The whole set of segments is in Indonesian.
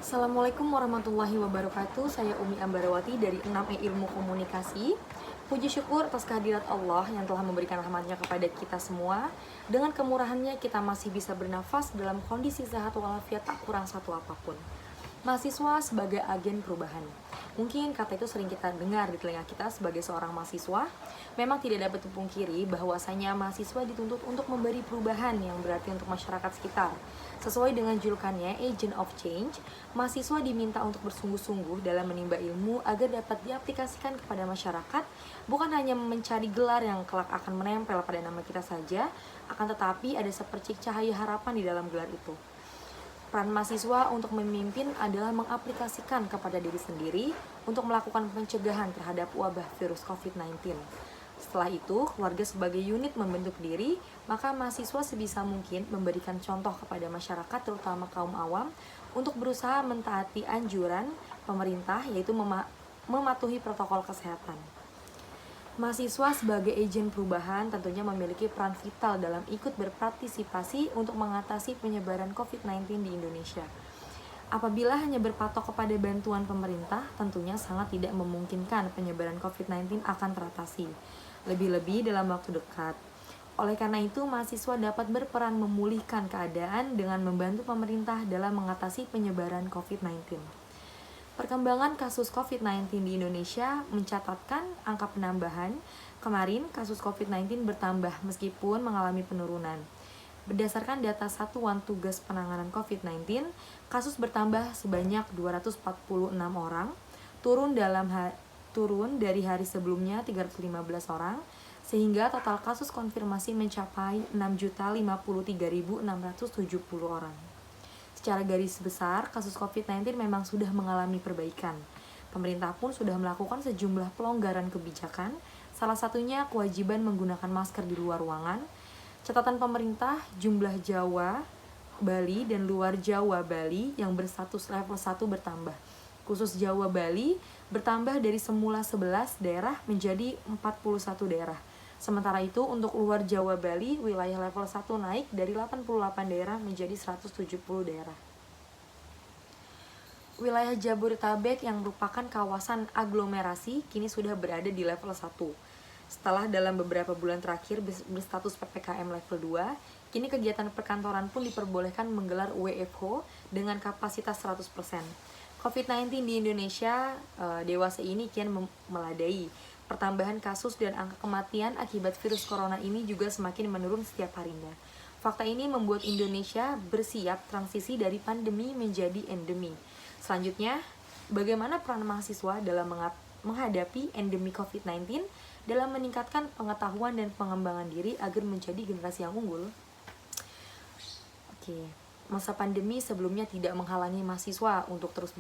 Assalamualaikum warahmatullahi wabarakatuh. Saya Umi Ambarawati dari 6E Ilmu Komunikasi. Puji syukur atas kehadirat Allah yang telah memberikan rahmatnya kepada kita semua. Dengan kemurahannya kita masih bisa bernafas dalam kondisi sehat walafiat tak kurang satu apapun. Mahasiswa sebagai agen perubahan. Mungkin kata itu sering kita dengar di telinga kita sebagai seorang mahasiswa. Memang tidak dapat dipungkiri bahwasanya mahasiswa dituntut untuk memberi perubahan yang berarti untuk masyarakat sekitar. Sesuai dengan julukannya, Agent of Change, mahasiswa diminta untuk bersungguh-sungguh dalam menimba ilmu agar dapat diaplikasikan kepada masyarakat, bukan hanya mencari gelar yang kelak akan menempel pada nama kita saja, akan tetapi ada sepercik cahaya harapan di dalam gelar itu. Peran mahasiswa untuk memimpin adalah mengaplikasikan kepada diri sendiri untuk melakukan pencegahan terhadap wabah virus COVID-19. Setelah itu, keluarga sebagai unit membentuk diri, maka mahasiswa sebisa mungkin memberikan contoh kepada masyarakat, terutama kaum awam, untuk berusaha mentaati anjuran pemerintah, yaitu mematuhi protokol kesehatan. Mahasiswa sebagai agen perubahan tentunya memiliki peran vital dalam ikut berpartisipasi untuk mengatasi penyebaran COVID-19 di Indonesia. Apabila hanya berpatok kepada bantuan pemerintah, tentunya sangat tidak memungkinkan penyebaran COVID-19 akan teratasi, lebih-lebih dalam waktu dekat. Oleh karena itu, mahasiswa dapat berperan memulihkan keadaan dengan membantu pemerintah dalam mengatasi penyebaran COVID-19. Perkembangan kasus COVID-19 di Indonesia mencatatkan angka penambahan. Kemarin kasus COVID-19 bertambah meskipun mengalami penurunan. Berdasarkan data Satuan Tugas Penanganan COVID-19, kasus bertambah sebanyak 246 orang, turun dari hari sebelumnya 315 orang, sehingga total kasus konfirmasi mencapai 6.053.670 orang. Secara garis besar, kasus COVID-19 memang sudah mengalami perbaikan. Pemerintah pun sudah melakukan sejumlah pelonggaran kebijakan, salah satunya kewajiban menggunakan masker di luar ruangan. Catatan pemerintah, jumlah Jawa, Bali, dan luar Jawa, Bali yang berstatus level 1 bertambah. Khusus Jawa, Bali bertambah dari semula 11 daerah menjadi 41 daerah. Sementara itu, untuk luar Jawa, Bali, wilayah level 1 naik dari 88 daerah menjadi 170 daerah. Wilayah Jabodetabek yang merupakan kawasan aglomerasi kini sudah berada di level 1. Setelah dalam beberapa bulan terakhir berstatus PPKM level 2, kini kegiatan perkantoran pun diperbolehkan menggelar WFH dengan kapasitas 100%. COVID-19 di Indonesia dewasa ini kian meladai. Pertambahan kasus dan angka kematian akibat virus corona ini juga semakin menurun setiap harinya. Fakta ini membuat Indonesia bersiap transisi dari pandemi menjadi endemi. Selanjutnya, bagaimana peran mahasiswa dalam menghadapi endemi COVID-19 dalam meningkatkan pengetahuan dan pengembangan diri agar menjadi generasi yang unggul? Masa pandemi sebelumnya tidak menghalangi mahasiswa untuk terus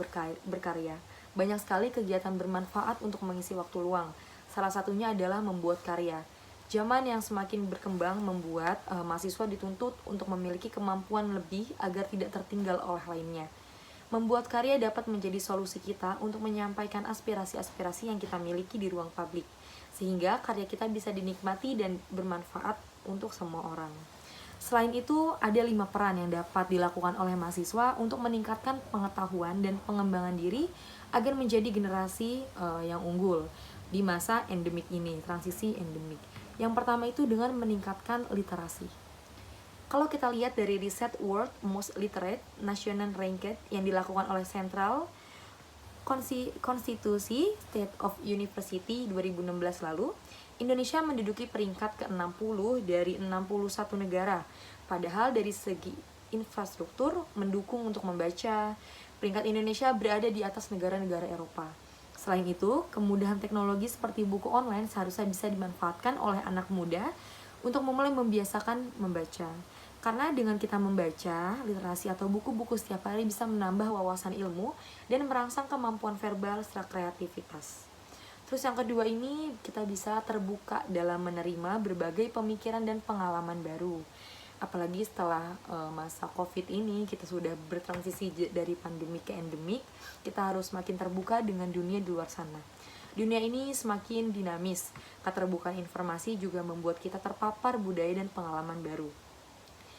berkarya. Banyak sekali kegiatan bermanfaat untuk mengisi waktu luang. Salah satunya adalah membuat karya. Zaman yang semakin berkembang membuat mahasiswa dituntut untuk memiliki kemampuan lebih agar tidak tertinggal oleh lainnya. Membuat karya dapat menjadi solusi kita untuk menyampaikan aspirasi-aspirasi yang kita miliki di ruang publik, sehingga karya kita bisa dinikmati dan bermanfaat untuk semua orang. Selain itu, ada 5 peran yang dapat dilakukan oleh mahasiswa untuk meningkatkan pengetahuan dan pengembangan diri agar menjadi generasi yang unggul di masa endemik ini, transisi endemik. Yang pertama itu dengan meningkatkan literasi. Kalau kita lihat dari riset World Most Literate National Ranked yang dilakukan oleh Central Konstitusi State of University 2016 lalu, Indonesia menduduki peringkat ke-60 dari 61 negara. Padahal dari segi infrastruktur mendukung untuk membaca, peringkat Indonesia berada di atas negara-negara Eropa. Selain itu, kemudahan teknologi seperti buku online seharusnya bisa dimanfaatkan oleh anak muda untuk memulai membiasakan membaca. Karena dengan kita membaca, literasi atau buku-buku setiap hari bisa menambah wawasan ilmu dan merangsang kemampuan verbal serta kreativitas. Terus yang kedua ini, kita bisa terbuka dalam menerima berbagai pemikiran dan pengalaman baru. Apalagi setelah masa COVID ini, kita sudah bertransisi dari pandemi ke endemik, kita harus makin terbuka dengan dunia di luar sana. Dunia ini semakin dinamis, keterbukaan informasi juga membuat kita terpapar budaya dan pengalaman baru.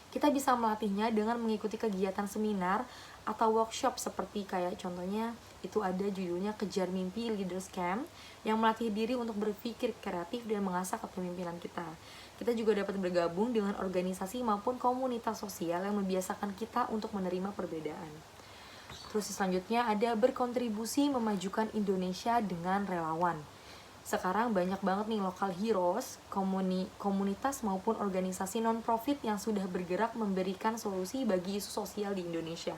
Kita bisa melatihnya dengan mengikuti kegiatan seminar atau workshop seperti kayak contohnya itu ada judulnya Kejar Mimpi Leaders Camp yang melatih diri untuk berpikir kreatif dan mengasah kepemimpinan kita. Kita juga dapat bergabung dengan organisasi maupun komunitas sosial yang membiasakan kita untuk menerima perbedaan. Terus selanjutnya ada berkontribusi memajukan Indonesia dengan relawan. Sekarang banyak banget nih local heroes, komunitas maupun organisasi non-profit yang sudah bergerak memberikan solusi bagi isu sosial di Indonesia.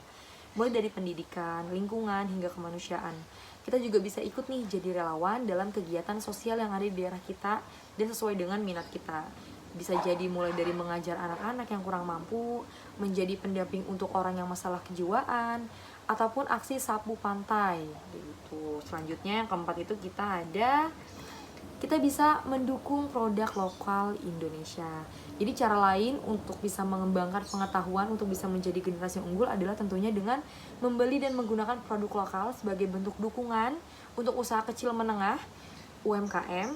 Mulai dari pendidikan, lingkungan, hingga kemanusiaan. Kita juga bisa ikut nih jadi relawan dalam kegiatan sosial yang ada di daerah kita dan sesuai dengan minat kita. Bisa jadi mulai dari mengajar anak-anak yang kurang mampu, menjadi pendamping untuk orang yang masalah kejiwaan, ataupun aksi sapu pantai gitu. Selanjutnya yang keempat itu kita bisa mendukung produk lokal Indonesia. Jadi cara lain untuk bisa mengembangkan pengetahuan untuk bisa menjadi generasi yang unggul adalah tentunya dengan membeli dan menggunakan produk lokal sebagai bentuk dukungan untuk usaha kecil menengah UMKM.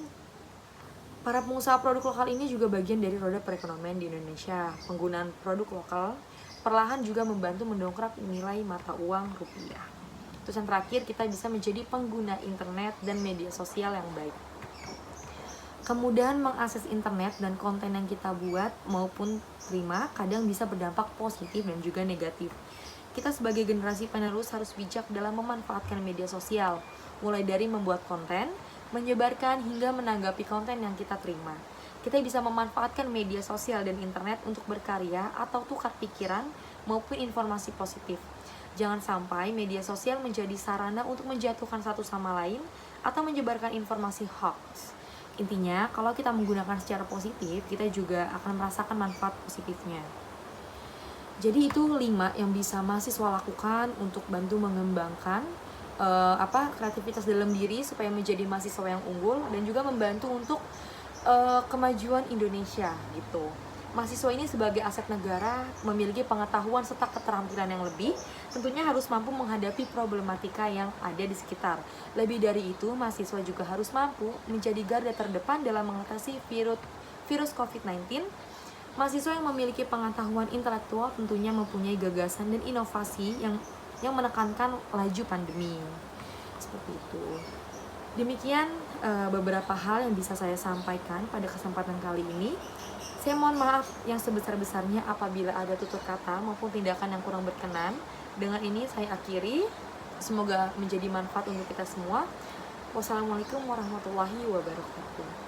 Para pengusaha produk lokal ini juga bagian dari roda perekonomian di Indonesia. Penggunaan produk lokal perlahan juga membantu mendongkrak nilai mata uang rupiah. Terus yang terakhir, kita bisa menjadi pengguna internet dan media sosial yang baik. Kemudahan mengakses internet dan konten yang kita buat maupun terima kadang bisa berdampak positif dan juga negatif. Kita sebagai generasi penerus harus bijak dalam memanfaatkan media sosial, mulai dari membuat konten, menyebarkan hingga menanggapi konten yang kita terima. Kita bisa memanfaatkan media sosial dan internet untuk berkarya atau tukar pikiran maupun informasi positif. Jangan sampai media sosial menjadi sarana untuk menjatuhkan satu sama lain atau menyebarkan informasi hoax. Intinya, kalau kita menggunakan secara positif, kita juga akan merasakan manfaat positifnya. Jadi itu 5 yang bisa mahasiswa lakukan untuk bantu mengembangkan kreativitas dalam diri supaya menjadi mahasiswa yang unggul dan juga membantu untuk kemajuan Indonesia gitu. Mahasiswa ini sebagai aset negara memiliki pengetahuan serta keterampilan yang lebih, tentunya harus mampu menghadapi problematika yang ada di sekitar. Lebih dari itu, mahasiswa juga harus mampu menjadi garda terdepan dalam mengatasi virus COVID-19. Mahasiswa yang memiliki pengetahuan intelektual tentunya mempunyai gagasan dan inovasi yang menekankan laju pandemi. Seperti itu. Demikian beberapa hal yang bisa saya sampaikan pada kesempatan kali ini. Saya mohon maaf yang sebesar-besarnya apabila ada tutur kata maupun tindakan yang kurang berkenan. Dengan ini saya akhiri. Semoga menjadi manfaat untuk kita semua. Wassalamualaikum warahmatullahi wabarakatuh.